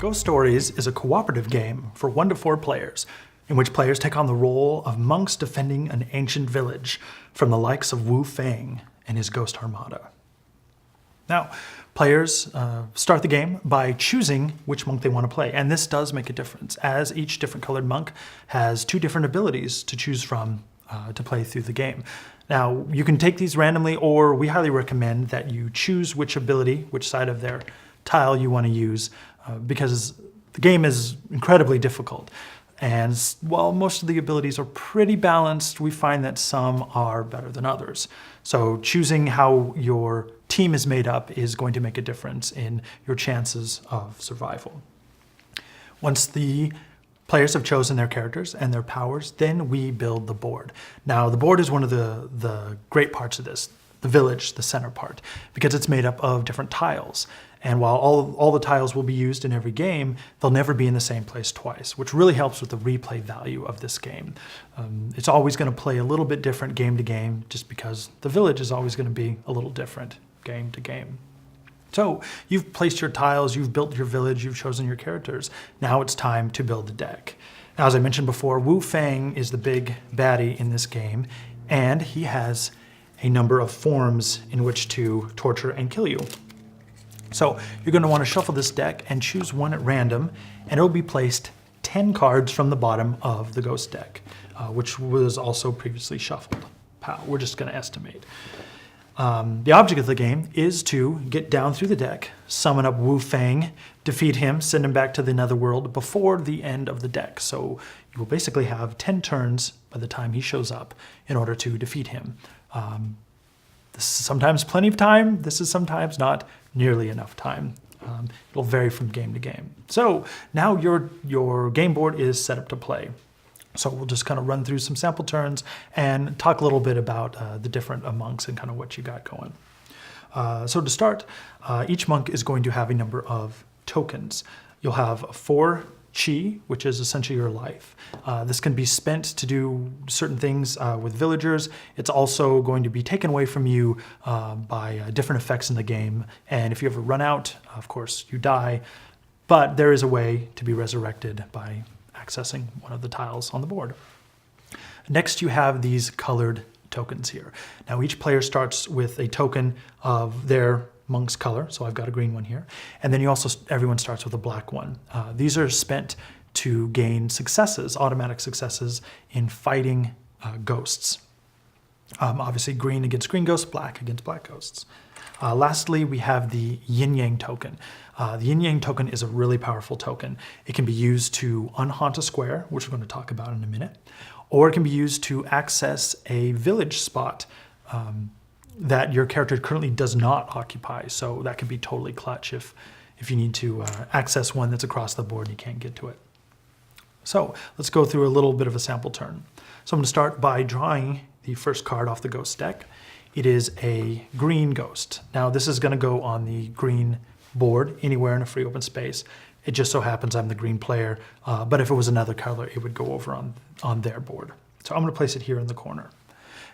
Ghost Stories is a cooperative game for 1 to 4 players, in which players take on the role of monks defending an ancient village from the likes of Wu Feng and his ghost armada. Now, players start the game by choosing which monk they want to play, and this does make a difference, as each different colored monk has 2 different abilities to choose from to play through the game. Now, you can take these randomly, or we highly recommend that you choose which ability, which side of their tile you want to use, because the game is incredibly difficult. And while most of the abilities are pretty balanced, we find that some are better than others. So choosing how your team is made up is going to make a difference in your chances of survival. Once the players have chosen their characters and their powers, then we build the board. Now, the board is one of the great parts of this, the village, the center part, because it's made up of different tiles. And while all the tiles will be used in every game, they'll never be in the same place twice, which really helps with the replay value of this game. It's always going to play a little bit different game to game, just because the village is always going to be a little different game to game. So you've placed your tiles, you've built your village, you've chosen your characters. Now it's time to build the deck. Now, as I mentioned before, Wu Feng is the big baddie in this game, and he has a number of forms in which to torture and kill you. So you're going to want to shuffle this deck and choose one at random, and it'll be placed 10 cards from the bottom of the ghost deck, which was also previously shuffled. We're just going to estimate. The object of the game is to get down through the deck, summon up Wu Feng, defeat him, send him back to the netherworld before the end of the deck. So you will basically have 10 turns by the time he shows up in order to defeat him. This is sometimes plenty of time. This is sometimes not nearly enough time. It'll vary from game to game. So now your game board is set up to play. So we'll just kind of run through some sample turns and talk a little bit about the different monks and kind of what you got going. So to start, each monk is going to have a number of tokens. You'll have 4 chi, which is essentially your life. This can be spent to do certain things with villagers. It's also going to be taken away from you by different effects in the game. And if you ever run out, of course, you die. But there is a way to be resurrected by accessing one of the tiles on the board. Next, you have these colored tokens here. Now, each player starts with a token of their monk's color, so I've got a green one here, and then everyone starts with a black one. These are spent to gain successes, automatic successes in fighting ghosts. Obviously, green against green ghosts, black against black ghosts. Lastly, we have the yin-yang token. The yin-yang token is a really powerful token. It can be used to unhaunt a square, which we're going to talk about in a minute, or it can be used to access a village spot that your character currently does not occupy. So that can be totally clutch if you need to access one that's across the board and you can't get to it. So let's go through a little bit of a sample turn. So I'm going to start by drawing the first card off the ghost deck. It is a green ghost. Now this is going to go on the green board anywhere in a free open space. It just so happens I'm the green player, but if it was another color, it would go over on their board. So I'm going to place it here in the corner.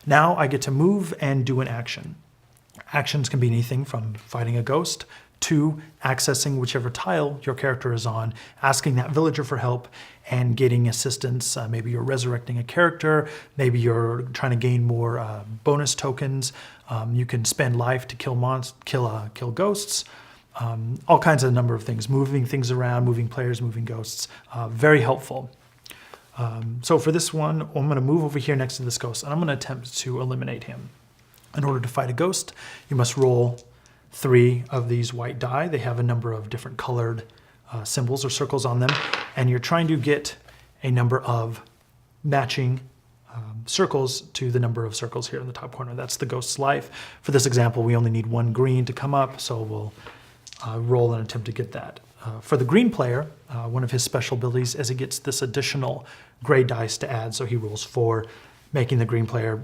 Now I get to move and do an action. Actions can be anything from fighting a ghost to accessing whichever tile your character is on, asking that villager for help and getting assistance. Maybe you're resurrecting a character, maybe you're trying to gain more bonus tokens. You can spend life to kill ghosts. All kinds of number of things, moving things around, moving players, moving ghosts. Very helpful. So for this one, I'm going to move over here next to this ghost, and I'm going to attempt to eliminate him. In order to fight a ghost, you must roll 3 of these white die. They have a number of different colored symbols or circles on them, and you're trying to get a number of matching circles to the number of circles here in the top corner. That's the ghost's life. For this example, we only need 1 green to come up, so we'll roll and attempt to get that. For the green player, one of his special abilities is he gets this additional gray dice to add, so he rolls 4, making the green player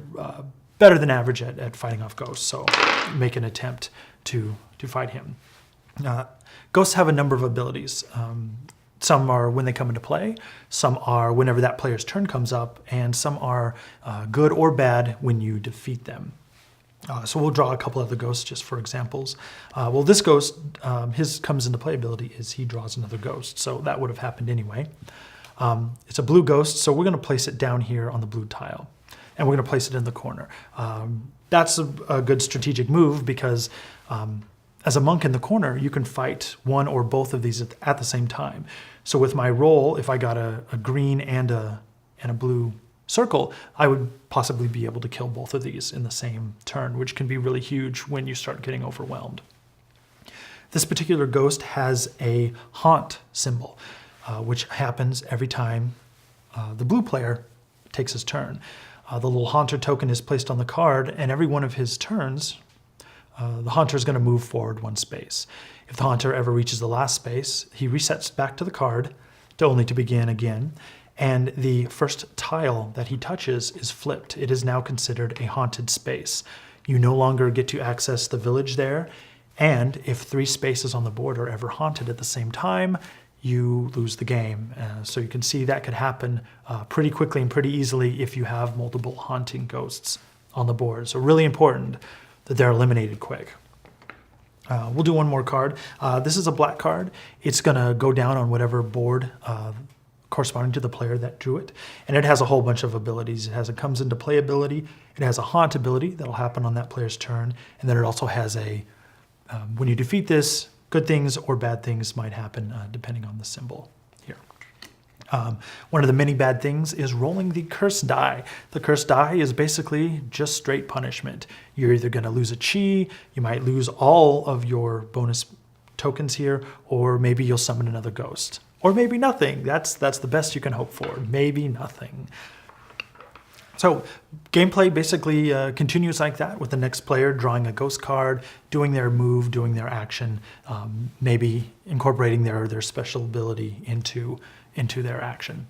better than average at fighting off ghosts, so make an attempt to fight him. Ghosts have a number of abilities. Some are when they come into play, some are whenever that player's turn comes up, and some are good or bad when you defeat them. So we'll draw a couple other ghosts just for examples. Well, this ghost, his comes into playability is he draws another ghost. So that would have happened anyway. It's a blue ghost, so we're going to place it down here on the blue tile. And we're going to place it in the corner. That's a good strategic move because as a monk in the corner, you can fight one or both of these at the same time. So with my roll, if I got a green and a blue circle, I would possibly be able to kill both of these in the same turn, which can be really huge when you start getting overwhelmed. This particular ghost has a haunt symbol, which happens every time the blue player takes his turn. The little haunter token is placed on the card, and every one of his turns, the haunter is going to move forward one space. If the haunter ever reaches the last space, he resets back to the card, only to begin again, and the first tile that he touches is flipped. It is now considered a haunted space. You no longer get to access the village there, and if 3 spaces on the board are ever haunted at the same time, you lose the game. So you can see that could happen pretty quickly and pretty easily if you have multiple haunting ghosts on the board. So really important that they're eliminated quick. We'll do one more card. This is a black card. It's going to go down on whatever board corresponding to the player that drew it. And it has a whole bunch of abilities. It has a comes into play ability. It has a haunt ability that'll happen on that player's turn. And then it also has a, when you defeat this, good things or bad things might happen depending on the symbol here. One of the many bad things is rolling the curse die. The curse die is basically just straight punishment. You're either going to lose a chi, you might lose all of your bonus tokens here, or maybe you'll summon another ghost. Or maybe nothing. That's the best you can hope for. Maybe nothing. So gameplay basically continues like that with the next player drawing a ghost card, doing their move, doing their action, maybe incorporating their special ability into their action.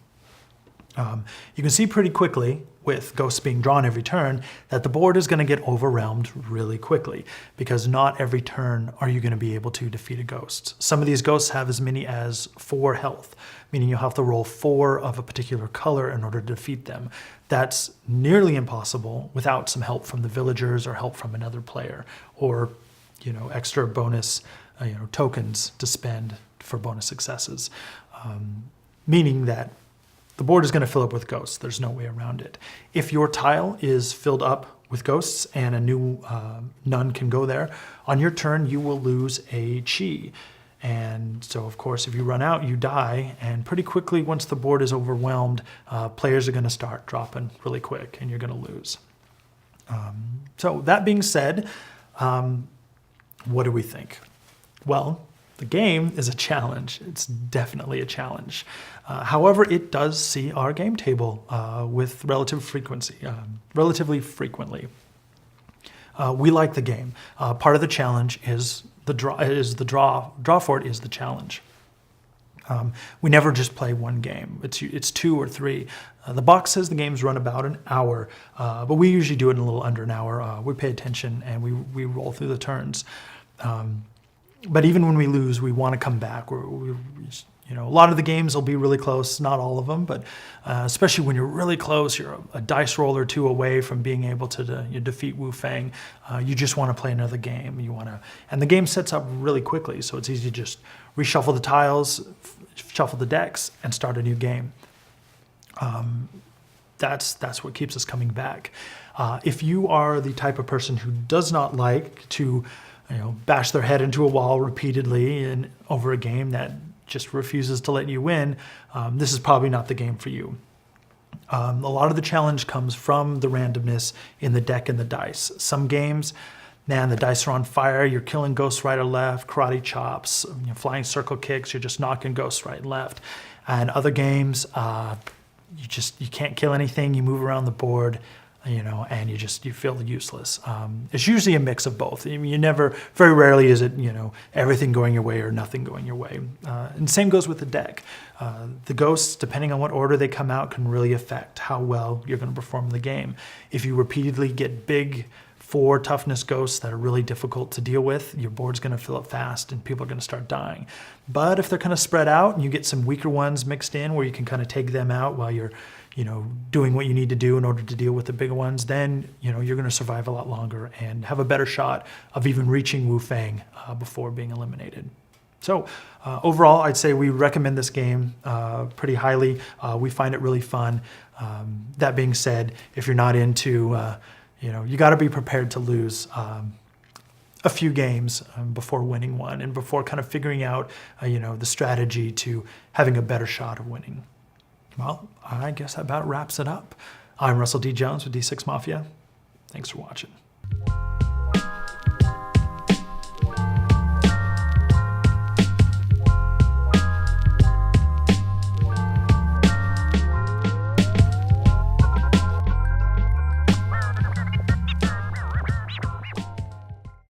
You can see pretty quickly with ghosts being drawn every turn that the board is going to get overwhelmed really quickly because not every turn are you going to be able to defeat a ghost. Some of these ghosts have as many as 4 health, meaning you have to roll 4 of a particular color in order to defeat them. That's nearly impossible without some help from the villagers or help from another player or extra bonus tokens to spend for bonus successes, meaning that the board is going to fill up with ghosts. There's no way around it. If your tile is filled up with ghosts and a new none can go there, on your turn you will lose a chi. And so, of course, if you run out, you die. And pretty quickly, once the board is overwhelmed, players are going to start dropping really quick and you're going to lose. So that being said, what do we think? Well, the game is a challenge. It's definitely a challenge. However, it does see our game table with relatively frequently. We like the game. Part of the challenge is the draw. Draw for it is the challenge. We never just play one game. It's 2 or 3. The box says the games run about an hour, but we usually do it in a little under an hour. We pay attention and we roll through the turns. But even when we lose, we want to come back. A lot of the games will be really close, not all of them, but especially when you're really close, you're a dice roll or 2 away from being able to defeat Wu Feng. You just want to play another game. And the game sets up really quickly, so it's easy to just reshuffle the tiles, shuffle the decks, and start a new game. That's what keeps us coming back. If you are the type of person who does not like to bash their head into a wall repeatedly and over a game that just refuses to let you win, this is probably not the game for you. A lot of the challenge comes from the randomness in the deck and the dice. Some games, man, the dice are on fire. You're killing ghosts right or left, karate chops, flying circle kicks. You're just knocking ghosts right and left. And other games, you can't kill anything. You move around the board, and you feel useless. It's usually a mix of both. Very rarely is it, everything going your way or nothing going your way. And same goes with the deck. The ghosts, depending on what order they come out, can really affect how well you're going to perform in the game. If you repeatedly get big 4 toughness ghosts that are really difficult to deal with, your board's going to fill up fast and people are going to start dying. But if they're kind of spread out and you get some weaker ones mixed in where you can kind of take them out while you're doing what you need to do in order to deal with the bigger ones, then, you're going to survive a lot longer and have a better shot of even reaching Wu Feng before being eliminated. So overall, I'd say we recommend this game pretty highly. We find it really fun. That being said, if you're not into, you got to be prepared to lose a few games before winning one and before kind of figuring out, the strategy to having a better shot of winning. Well, I guess that about wraps it up. I'm Russell D. Jones with D6 Mafia. Thanks for watching.